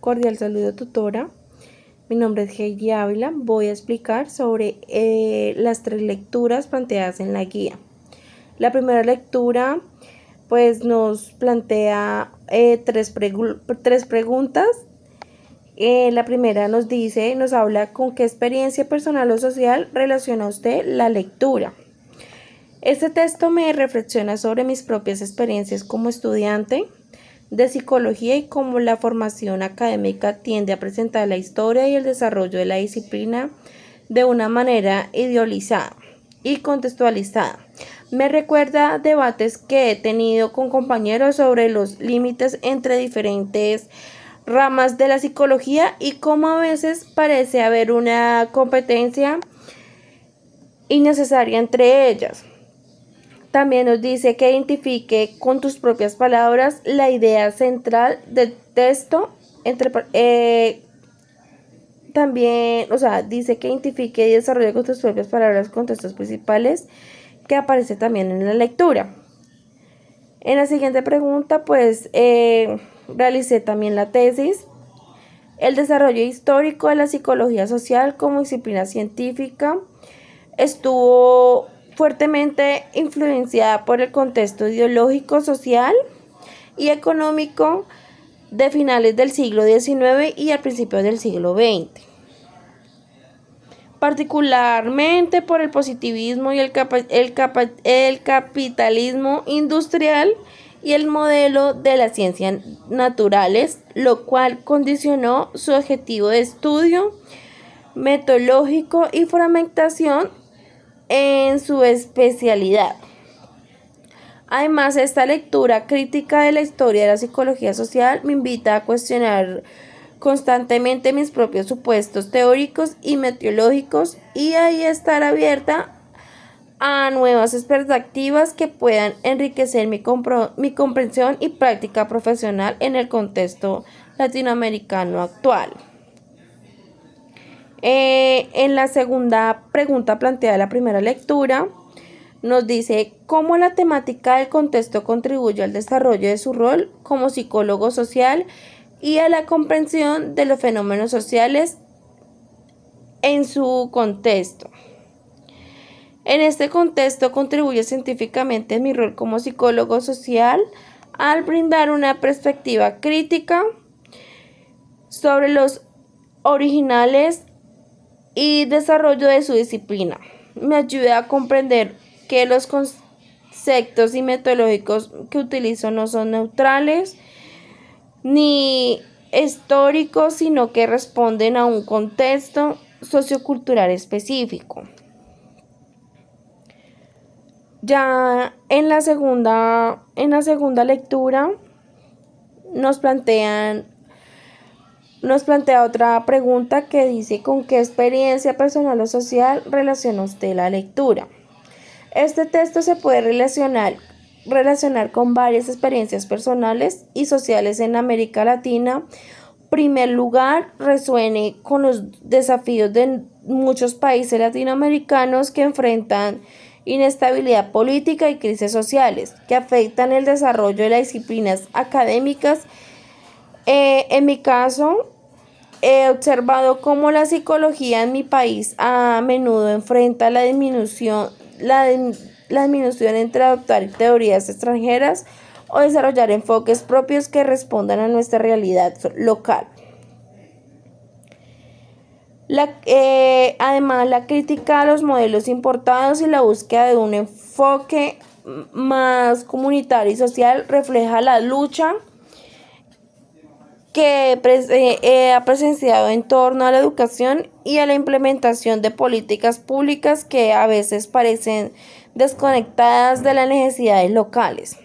Cordial saludo, tutora. Mi nombre es Heidi Ávila. Voy a explicar sobre las 3 lecturas planteadas en la guía. La primera lectura pues nos plantea tres preguntas. La primera nos habla con qué experiencia personal o social relaciona usted la lectura. Este texto me reflexiona sobre mis propias experiencias como estudiante de psicología y cómo la formación académica tiende a presentar la historia y el desarrollo de la disciplina de una manera idealizada y contextualizada. Me recuerda debates que he tenido con compañeros sobre los límites entre diferentes ramas de la psicología y cómo a veces parece haber una competencia innecesaria entre ellas. También nos dice que identifique con tus propias palabras la idea central del texto. Dice que identifique y desarrolle con tus propias palabras contextos principales que aparece también en la lectura. En la siguiente pregunta, realicé también la tesis. El desarrollo histórico de la psicología social como disciplina científica estuvo fuertemente influenciada por el contexto ideológico, social y económico de finales del siglo XIX y al principio del siglo XX, particularmente por el positivismo y el capitalismo industrial y el modelo de las ciencias naturales, lo cual condicionó su objetivo de estudio metodológico y fundamentación en su especialidad. Además, esta lectura crítica de la historia de la psicología social me invita a cuestionar constantemente mis propios supuestos teóricos y metodológicos y ahí estar abierta a nuevas perspectivas que puedan enriquecer mi comprensión y práctica profesional en el contexto latinoamericano actual. En la segunda pregunta planteada en la primera lectura, nos dice cómo la temática del contexto contribuye al desarrollo de su rol como psicólogo social y a la comprensión de los fenómenos sociales en su contexto. En este contexto contribuye científicamente mi rol como psicólogo social al brindar una perspectiva crítica sobre los originales y desarrollo de su disciplina. Me ayuda a comprender que los conceptos y metodológicos que utilizo no son neutrales ni históricos, sino que responden a un contexto sociocultural específico. Ya en la segunda lectura nos plantea otra pregunta que dice ¿con qué experiencia personal o social relaciona usted la lectura? Este texto se puede relacionar con varias experiencias personales y sociales en América Latina. En primer lugar, resuene con los desafíos de muchos países latinoamericanos que enfrentan inestabilidad política y crisis sociales que afectan el desarrollo de las disciplinas académicas. En mi caso, he observado cómo la psicología en mi país a menudo enfrenta la disminución entre adoptar teorías extranjeras o desarrollar enfoques propios que respondan a nuestra realidad local. Además, la crítica a los modelos importados y la búsqueda de un enfoque más comunitario y social refleja la lucha que ha presenciado en torno a la educación y a la implementación de políticas públicas que a veces parecen desconectadas de las necesidades locales.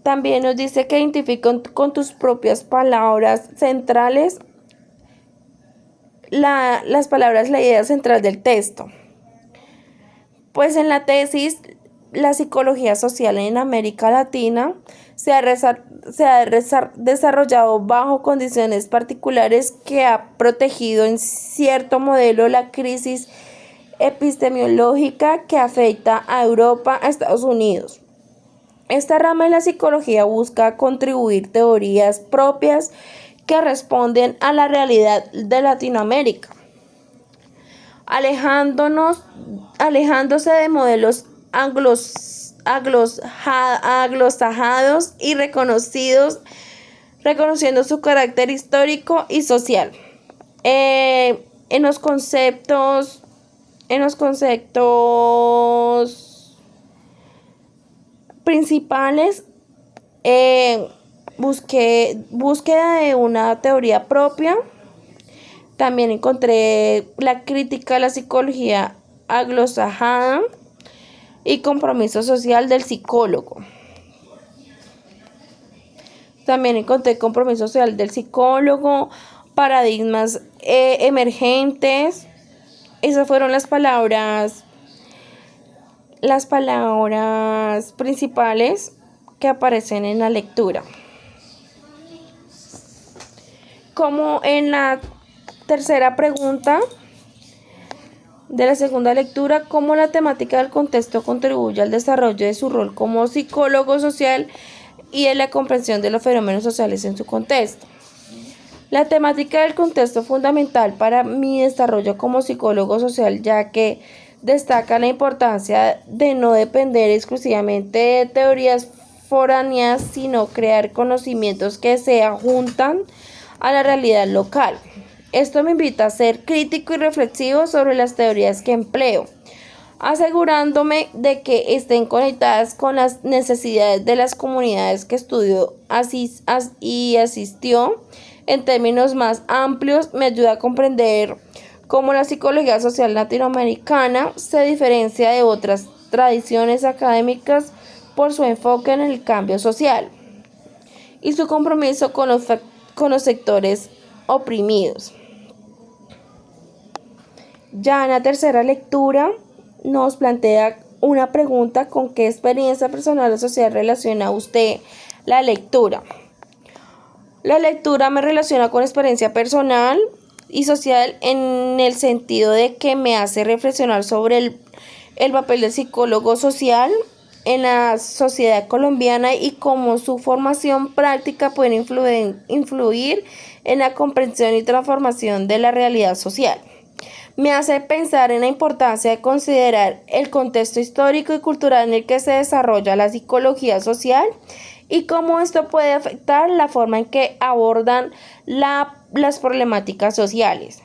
También nos dice que identifica con tus propias palabras centrales la idea central del texto. Pues en la tesis, la psicología social en América Latina se ha desarrollado bajo condiciones particulares que ha protegido en cierto modelo la crisis epistemológica que afecta a Europa, a Estados Unidos. Esta rama de la psicología busca contribuir teorías propias que responden a la realidad de Latinoamérica, alejándose de modelos anglosajones y reconociendo su carácter histórico y social. En los conceptos principales, búsqueda de una teoría propia. También encontré la crítica a la psicología anglosajona y compromiso social del psicólogo. También encontré compromiso social del psicólogo, paradigmas emergentes. Esas fueron las palabras principales que aparecen en la lectura. Como en la tercera pregunta de la segunda lectura, ¿cómo la temática del contexto contribuye al desarrollo de su rol como psicólogo social y en la comprensión de los fenómenos sociales en su contexto? La temática del contexto es fundamental para mi desarrollo como psicólogo social, ya que destaca la importancia de no depender exclusivamente de teorías foráneas, sino crear conocimientos que se ajustan a la realidad local. Esto me invita a ser crítico y reflexivo sobre las teorías que empleo, asegurándome de que estén conectadas con las necesidades de las comunidades que estudio y asistió. En términos más amplios, me ayuda a comprender cómo la psicología social latinoamericana se diferencia de otras tradiciones académicas por su enfoque en el cambio social y su compromiso con los sectores oprimidos. Ya en la tercera lectura nos plantea una pregunta: ¿con qué experiencia personal o social relaciona usted la lectura? La lectura me relaciona con experiencia personal y social en el sentido de que me hace reflexionar sobre el papel del psicólogo social en la sociedad colombiana y cómo su formación práctica puede influir en la comprensión y transformación de la realidad social. Me hace pensar en la importancia de considerar el contexto histórico y cultural en el que se desarrolla la psicología social y cómo esto puede afectar la forma en que abordan las problemáticas sociales.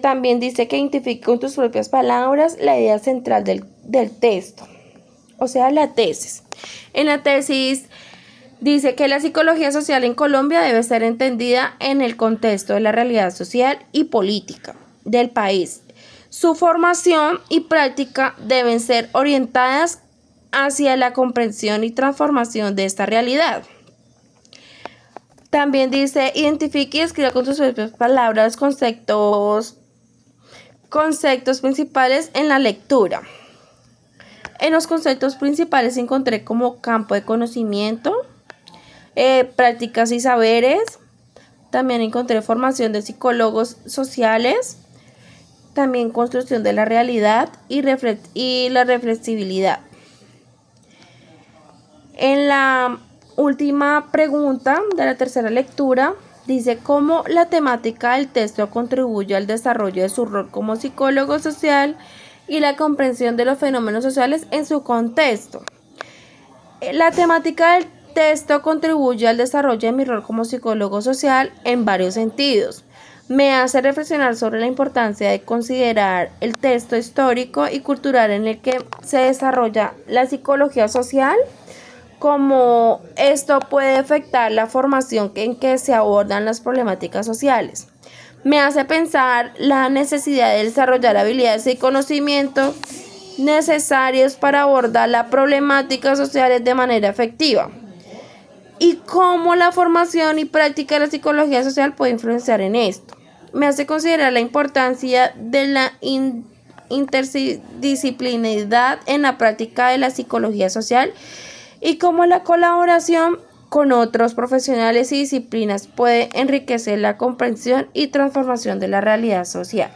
También dice que identifique con tus propias palabras la idea central del texto, o sea, la tesis. En la tesis dice que la psicología social en Colombia debe ser entendida en el contexto de la realidad social y política del país. Su formación y práctica deben ser orientadas hacia la comprensión y transformación de esta realidad. También dice: identifique y escriba con sus propias palabras conceptos principales en la lectura. En los conceptos principales encontré como campo de conocimiento, prácticas y saberes. También encontré formación de psicólogos sociales, también construcción de la realidad y la reflexibilidad. En la última pregunta de la tercera lectura dice: ¿cómo la temática del texto contribuye al desarrollo de su rol como psicólogo social y la comprensión de los fenómenos sociales en su contexto? La temática del texto contribuye al desarrollo de mi rol como psicólogo social en varios sentidos. Me hace reflexionar sobre la importancia de considerar el texto histórico y cultural en el que se desarrolla la psicología social, cómo esto puede afectar la formación en que se abordan las problemáticas sociales. Me hace pensar la necesidad de desarrollar habilidades y conocimientos necesarios para abordar las problemáticas sociales de manera efectiva, y cómo la formación y práctica de la psicología social puede influenciar en esto. Me hace considerar la importancia de la interdisciplinaridad en la práctica de la psicología social y cómo la colaboración con otros profesionales y disciplinas puede enriquecer la comprensión y transformación de la realidad social.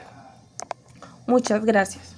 Muchas gracias.